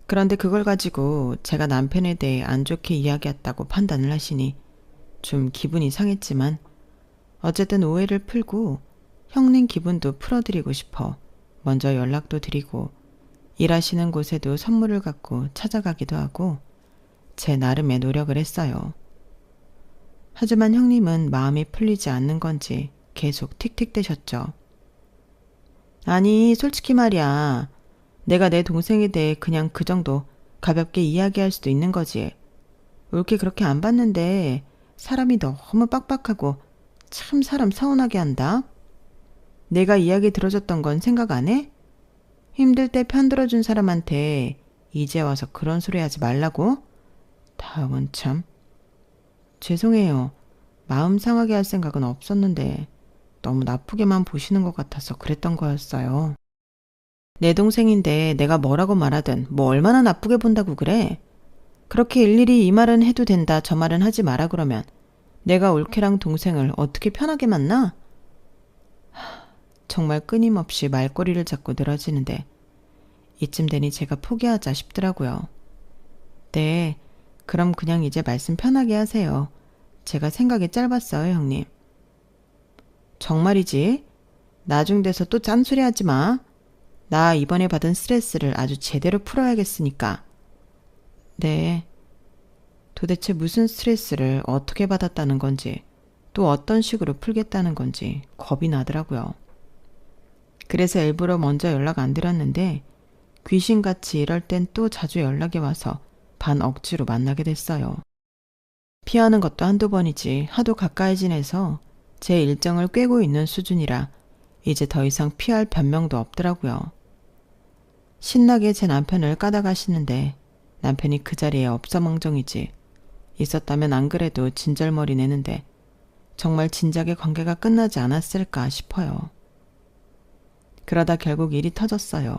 그런데 그걸 가지고 제가 남편에 대해 안 좋게 이야기했다고 판단을 하시니 좀 기분이 상했지만 어쨌든 오해를 풀고 형님 기분도 풀어드리고 싶어 먼저 연락도 드리고 일하시는 곳에도 선물을 갖고 찾아가기도 하고 제 나름의 노력을 했어요. 하지만 형님은 마음이 풀리지 않는 건지 계속 틱틱대셨죠. 아니, 솔직히 말이야. 내가 내 동생에 대해 그냥 그 정도 가볍게 이야기할 수도 있는 거지. 올케 그렇게 안 봤는데 사람이 너무 빡빡하고 참 사람 서운하게 한다. 내가 이야기 들어줬던 건 생각 안 해? 힘들 때 편 들어준 사람한테 이제 와서 그런 소리 하지 말라고? 다음은 참. 죄송해요. 마음 상하게 할 생각은 없었는데 너무 나쁘게만 보시는 것 같아서 그랬던 거였어요. 내 동생인데 내가 뭐라고 말하든 뭐 얼마나 나쁘게 본다고 그래? 그렇게 일일이 이 말은 해도 된다 저 말은 하지 마라 그러면 내가 올케랑 동생을 어떻게 편하게 만나? 정말 끊임없이 말꼬리를 잡고 늘어지는데 이쯤 되니 제가 포기하자 싶더라고요. 네, 그럼 그냥 이제 말씀 편하게 하세요. 제가 생각이 짧았어요, 형님. 정말이지? 나중 돼서 또 짠소리 하지 마. 나 이번에 받은 스트레스를 아주 제대로 풀어야겠으니까. 네. 도대체 무슨 스트레스를 어떻게 받았다는 건지, 또 어떤 식으로 풀겠다는 건지 겁이 나더라고요. 그래서 일부러 먼저 연락 안 드렸는데 귀신같이 이럴 땐 또 자주 연락이 와서 반 억지로 만나게 됐어요. 피하는 것도 한두 번이지 하도 가까이 지내서 제 일정을 꿰고 있는 수준이라 이제 더 이상 피할 변명도 없더라고요. 신나게 제 남편을 까다가시는데 남편이 그 자리에 없어멍정이지 있었다면 안 그래도 진절머리 내는데 정말 진작에 관계가 끝나지 않았을까 싶어요. 그러다 결국 일이 터졌어요.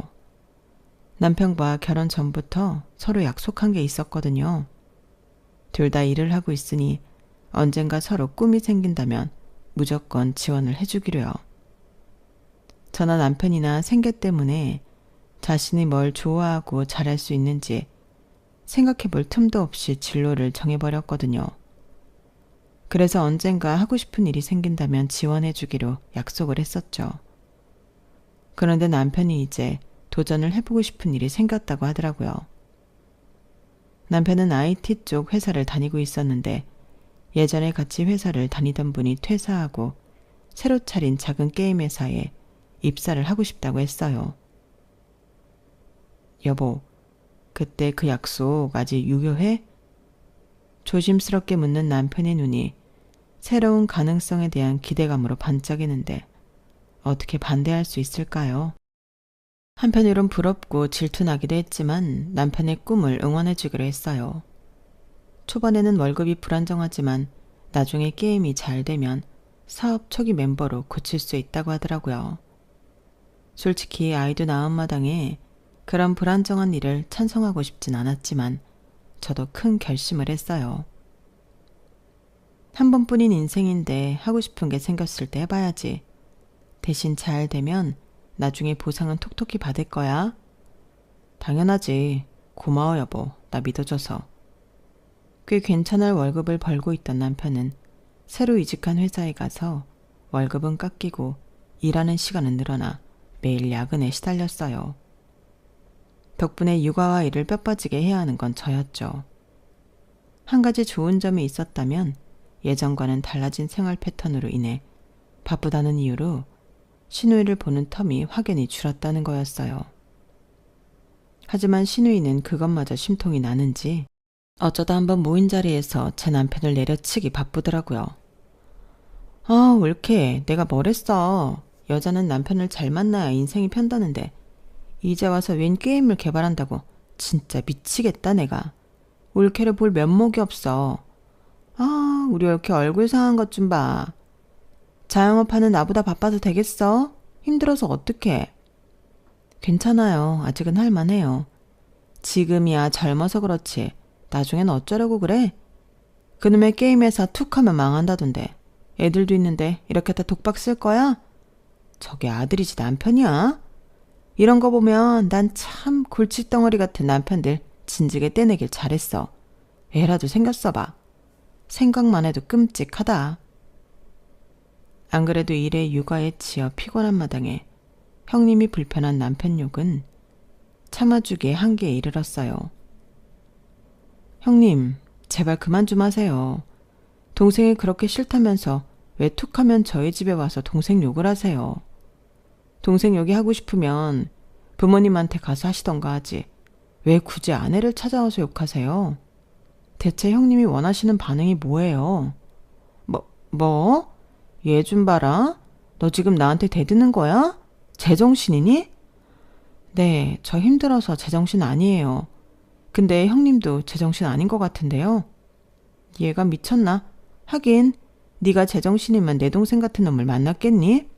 남편과 결혼 전부터 서로 약속한 게 있었거든요. 둘 다 일을 하고 있으니 언젠가 서로 꿈이 생긴다면 무조건 지원을 해주기로요. 저나 남편이나 생계 때문에 자신이 뭘 좋아하고 잘할 수 있는지 생각해 볼 틈도 없이 진로를 정해버렸거든요. 그래서 언젠가 하고 싶은 일이 생긴다면 지원해 주기로 약속을 했었죠. 그런데 남편이 이제 도전을 해보고 싶은 일이 생겼다고 하더라고요. 남편은 IT 쪽 회사를 다니고 있었는데 예전에 같이 회사를 다니던 분이 퇴사하고 새로 차린 작은 게임 회사에 입사를 하고 싶다고 했어요. 여보, 그때 그 약속 아직 유효해? 조심스럽게 묻는 남편의 눈이 새로운 가능성에 대한 기대감으로 반짝이는데 어떻게 반대할 수 있을까요? 한편으론 부럽고 질투나기도 했지만 남편의 꿈을 응원해주기로 했어요. 초반에는 월급이 불안정하지만 나중에 게임이 잘 되면 사업 초기 멤버로 고칠 수 있다고 하더라고요. 솔직히 아이도 낳은 마당에 그런 불안정한 일을 찬성하고 싶진 않았지만 저도 큰 결심을 했어요. 한 번뿐인 인생인데 하고 싶은 게 생겼을 때 해봐야지. 대신 잘 되면 나중에 보상은 톡톡히 받을 거야. 당연하지. 고마워 여보. 나 믿어줘서. 꽤 괜찮을 월급을 벌고 있던 남편은 새로 이직한 회사에 가서 월급은 깎이고 일하는 시간은 늘어나 매일 야근에 시달렸어요. 덕분에 육아와 일을 뼈빠지게 해야 하는 건 저였죠. 한 가지 좋은 점이 있었다면 예전과는 달라진 생활 패턴으로 인해 바쁘다는 이유로 시누이를 보는 텀이 확연히 줄었다는 거였어요. 하지만 시누이는 그것마저 심통이 나는지 어쩌다 한번 모인 자리에서 제 남편을 내려치기 바쁘더라고요. 아, 올케, 내가 뭘 했어. 여자는 남편을 잘 만나야 인생이 편다는데 이제 와서 웬 게임을 개발한다고. 진짜 미치겠다 내가. 올케를 볼 면목이 없어. 아, 우리 올케 얼굴 상한 것 좀 봐. 자영업하는 나보다 바빠서 되겠어? 힘들어서 어떡해. 괜찮아요. 아직은 할만해요. 지금이야 젊어서 그렇지. 나중엔 어쩌려고 그래? 그놈의 게임 회사 툭 하면 망한다던데. 애들도 있는데 이렇게 다 독박 쓸 거야? 저게 아들이지 남편이야? 이런 거 보면 난 참 골칫덩어리 같은 남편들 진즉에 떼내길 잘했어. 애라도 생겼어 봐. 생각만 해도 끔찍하다. 안 그래도 일에 육아에 치여 피곤한 마당에 형님이 불편한 남편 욕은 참아주기에 한계에 이르렀어요. 형님, 제발 그만 좀 하세요. 동생이 그렇게 싫다면서 왜 툭하면 저희 집에 와서 동생 욕을 하세요. 동생 욕이 하고 싶으면 부모님한테 가서 하시던가 하지. 왜 굳이 아내를 찾아와서 욕하세요? 대체 형님이 원하시는 반응이 뭐예요? 뭐? 얘 좀 봐라. 너 지금 나한테 대드는 거야? 제정신이니? 네, 저 힘들어서 제정신 아니에요. 근데 형님도 제정신 아닌 것 같은데요. 얘가 미쳤나? 하긴 네가 제정신이면 내 동생 같은 놈을 만났겠니?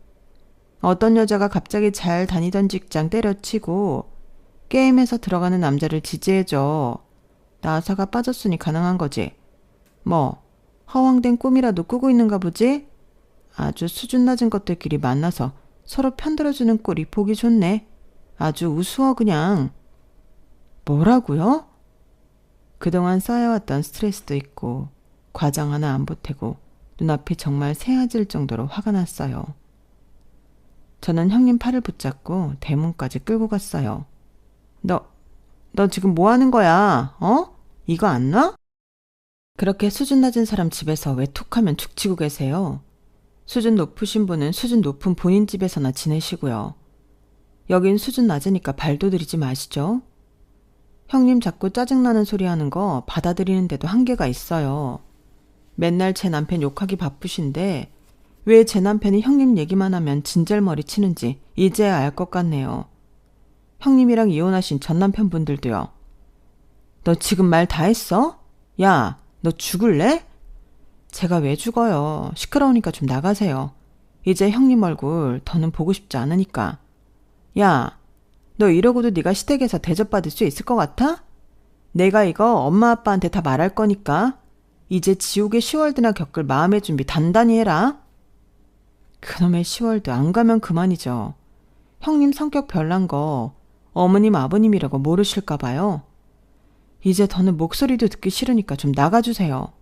어떤 여자가 갑자기 잘 다니던 직장 때려치고 게임에서 들어가는 남자를 지지해줘. 나사가 빠졌으니 가능한 거지. 뭐 허황된 꿈이라도 꾸고 있는가 보지? 아주 수준 낮은 것들끼리 만나서 서로 편들어주는 꼴이 보기 좋네. 아주 우스워 그냥. 뭐라고요? 그동안 쌓여왔던 스트레스도 있고 과장 하나 안 보태고 눈앞이 정말 새하질 정도로 화가 났어요. 저는 형님 팔을 붙잡고 대문까지 끌고 갔어요. 너 지금 뭐 하는 거야? 어? 이거 안 놔? 그렇게 수준 낮은 사람 집에서 왜 툭하면 죽치고 계세요? 수준 높으신 분은 수준 높은 본인 집에서나 지내시고요. 여긴 수준 낮으니까 발도 들이지 마시죠. 형님 자꾸 짜증나는 소리 하는 거 받아들이는데도 한계가 있어요. 맨날 제 남편 욕하기 바쁘신데 왜 제 남편이 형님 얘기만 하면 진절머리 치는지 이제야 알 것 같네요. 형님이랑 이혼하신 전 남편분들도요. 너 지금 말 다 했어? 야, 너 죽을래? 제가 왜 죽어요. 시끄러우니까 좀 나가세요. 이제 형님 얼굴 더는 보고 싶지 않으니까. 야, 너 이러고도 네가 시댁에서 대접받을 수 있을 것 같아? 내가 이거 엄마 아빠한테 다 말할 거니까 이제 지옥의 10월드나 겪을 마음의 준비 단단히 해라. 그놈의 10월드 안 가면 그만이죠. 형님 성격 별난 거 어머님 아버님이라고 모르실까 봐요. 이제 더는 목소리도 듣기 싫으니까 좀 나가주세요.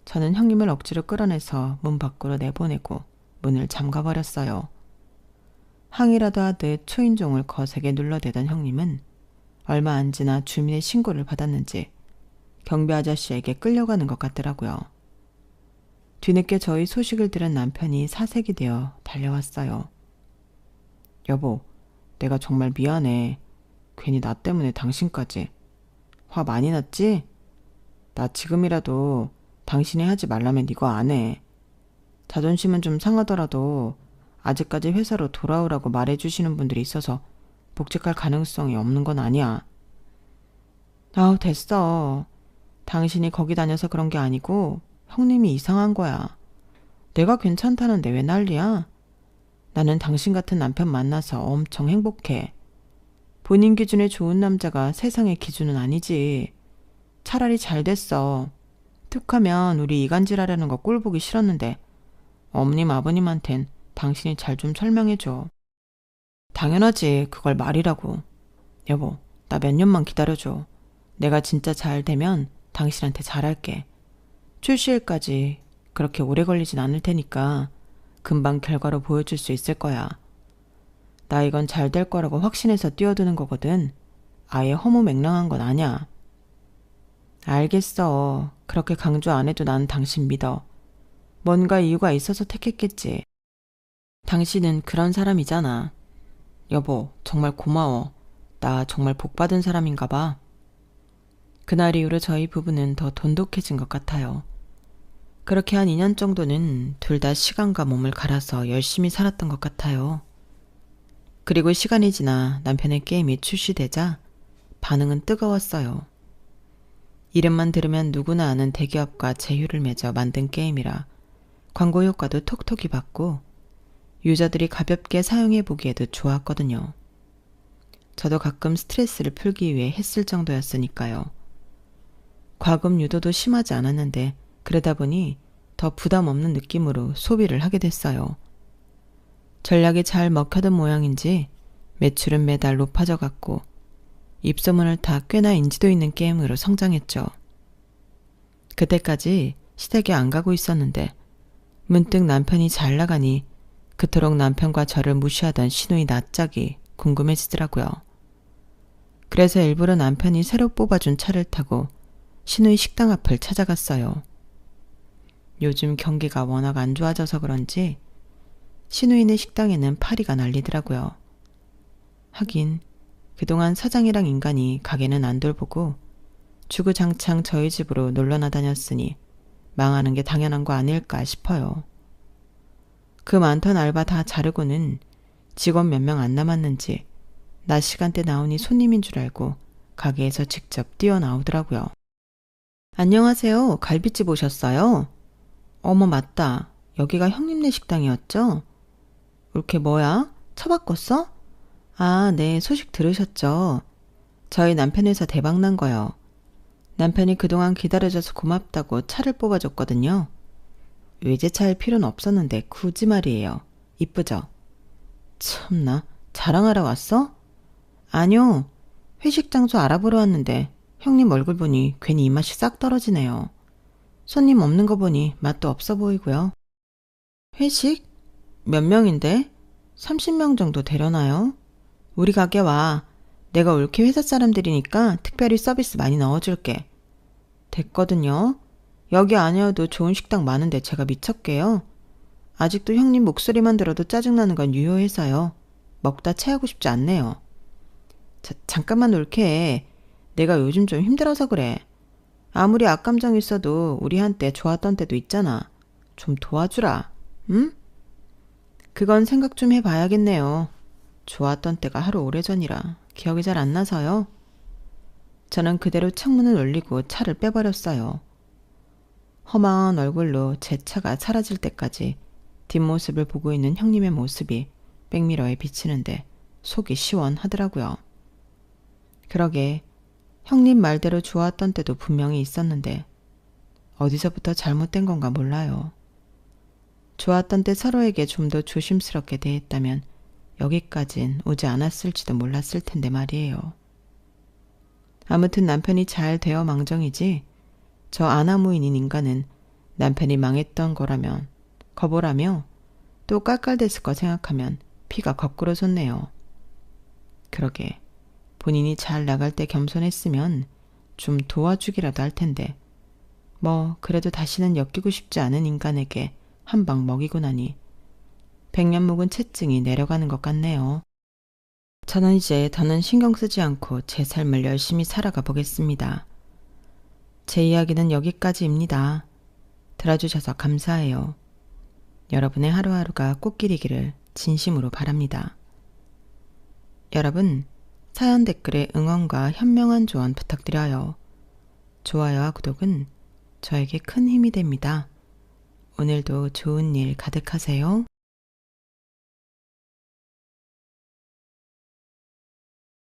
저는 형님을 억지로 끌어내서 문 밖으로 내보내고 문을 잠가버렸어요. 항의라도 하듯 초인종을 거세게 눌러대던 형님은 얼마 안 지나 주민의 신고를 받았는지 경비 아저씨에게 끌려가는 것 같더라고요. 뒤늦게 저희 소식을 들은 남편이 사색이 되어 달려왔어요. 여보, 내가 정말 미안해. 괜히 나 때문에 당신까지. 화 많이 났지? 나 지금이라도 당신이 하지 말라면 이거 안 해. 자존심은 좀 상하더라도 아직까지 회사로 돌아오라고 말해주시는 분들이 있어서 복직할 가능성이 없는 건 아니야. 아우, 됐어. 당신이 거기 다녀서 그런 게 아니고 형님이 이상한 거야. 내가 괜찮다는데 왜 난리야? 나는 당신 같은 남편 만나서 엄청 행복해. 본인 기준에 좋은 남자가 세상의 기준은 아니지. 차라리 잘 됐어. 툭하면 우리 이간질하려는 거 꼴보기 싫었는데 어머님 아버님한텐 당신이 잘 좀 설명해줘. 당연하지. 그걸 말이라고. 여보, 나 몇 년만 기다려줘. 내가 진짜 잘 되면 당신한테 잘할게. 출시일까지 그렇게 오래 걸리진 않을 테니까 금방 결과로 보여줄 수 있을 거야. 나 이건 잘 될 거라고 확신해서 뛰어드는 거거든. 아예 허무맹랑한 건 아니야. 알겠어. 그렇게 강조 안 해도 난 당신 믿어. 뭔가 이유가 있어서 택했겠지. 당신은 그런 사람이잖아. 여보, 정말 고마워. 나 정말 복받은 사람인가 봐. 그날 이후로 저희 부부는 더 돈독해진 것 같아요. 그렇게 한 2년 정도는 둘 다 시간과 몸을 갈아서 열심히 살았던 것 같아요. 그리고 시간이 지나 남편의 게임이 출시되자 반응은 뜨거웠어요. 이름만 들으면 누구나 아는 대기업과 제휴를 맺어 만든 게임이라 광고 효과도 톡톡히 받고 유저들이 가볍게 사용해보기에도 좋았거든요. 저도 가끔 스트레스를 풀기 위해 했을 정도였으니까요. 과금 유도도 심하지 않았는데 그러다 보니 더 부담 없는 느낌으로 소비를 하게 됐어요. 전략이 잘 먹혀든 모양인지 매출은 매달 높아져 갔고 입소문을 타 꽤나 인지도 있는 게임으로 성장했죠. 그때까지 시댁에 안 가고 있었는데 문득 남편이 잘 나가니 그토록 남편과 저를 무시하던 시누이 낯짝이 궁금해지더라고요. 그래서 일부러 남편이 새로 뽑아준 차를 타고 시누이 식당 앞을 찾아갔어요. 요즘 경기가 워낙 안 좋아져서 그런지 시누이네 식당에는 파리가 날리더라고요. 하긴 그동안 사장이랑 인간이 가게는 안 돌보고 주구장창 저희 집으로 놀러나 다녔으니 망하는 게 당연한 거 아닐까 싶어요. 그 많던 알바 다 자르고는 직원 몇 명 안 남았는지 낮 시간대 나오니 손님인 줄 알고 가게에서 직접 뛰어나오더라고요. 안녕하세요. 갈비집 오셨어요? 어머, 맞다. 여기가 형님네 식당이었죠? 올케 뭐야? 차 바꿨어? 아, 네, 소식 들으셨죠? 저희 남편 회사 대박 난 거요. 남편이 그동안 기다려줘서 고맙다고 차를 뽑아줬거든요. 외제차일 필요는 없었는데 굳이 말이에요. 이쁘죠? 참나, 자랑하러 왔어? 아니요. 회식 장소 알아보러 왔는데 형님 얼굴 보니 괜히 입맛이 싹 떨어지네요. 손님 없는 거 보니 맛도 없어 보이고요. 회식? 몇 명인데? 30명 정도 되려나요? 우리 가게 와. 내가 올케 회사 사람들이니까 특별히 서비스 많이 넣어줄게. 됐거든요. 여기 아니어도 좋은 식당 많은데 제가 미쳤게요. 아직도 형님 목소리만 들어도 짜증나는 건 유효해서요. 먹다 체하고 싶지 않네요. 잠깐만 올케. 내가 요즘 좀 힘들어서 그래. 아무리 악감정 있어도 우리 한때 좋았던 때도 있잖아. 좀 도와주라. 응? 그건 생각 좀 해봐야겠네요. 좋았던 때가 하루 오래전이라 기억이 잘 안 나서요. 저는 그대로 창문을 올리고 차를 빼버렸어요. 허망한 얼굴로 제 차가 사라질 때까지 뒷모습을 보고 있는 형님의 모습이 백미러에 비치는데 속이 시원하더라고요. 그러게 형님 말대로 좋았던 때도 분명히 있었는데 어디서부터 잘못된 건가 몰라요. 좋았던 때 서로에게 좀 더 조심스럽게 대했다면 여기까진 오지 않았을지도 몰랐을 텐데 말이에요. 아무튼 남편이 잘 되어 망정이지 저 아나무인인 인간은 남편이 망했던 거라면 거보라며 또 깔깔댔을 거 생각하면 피가 거꾸로 솟네요. 그러게 본인이 잘 나갈 때 겸손했으면 좀 도와주기라도 할 텐데 뭐 그래도 다시는 엮이고 싶지 않은 인간에게 한 방 먹이고 나니 백년 묵은 채증이 내려가는 것 같네요. 저는 이제 더는 신경 쓰지 않고 제 삶을 열심히 살아가 보겠습니다. 제 이야기는 여기까지입니다. 들어주셔서 감사해요. 여러분의 하루하루가 꽃길이기를 진심으로 바랍니다. 여러분, 사연 댓글에 응원과 현명한 조언 부탁드려요. 좋아요와 구독은 저에게 큰 힘이 됩니다. 오늘도 좋은 일 가득하세요.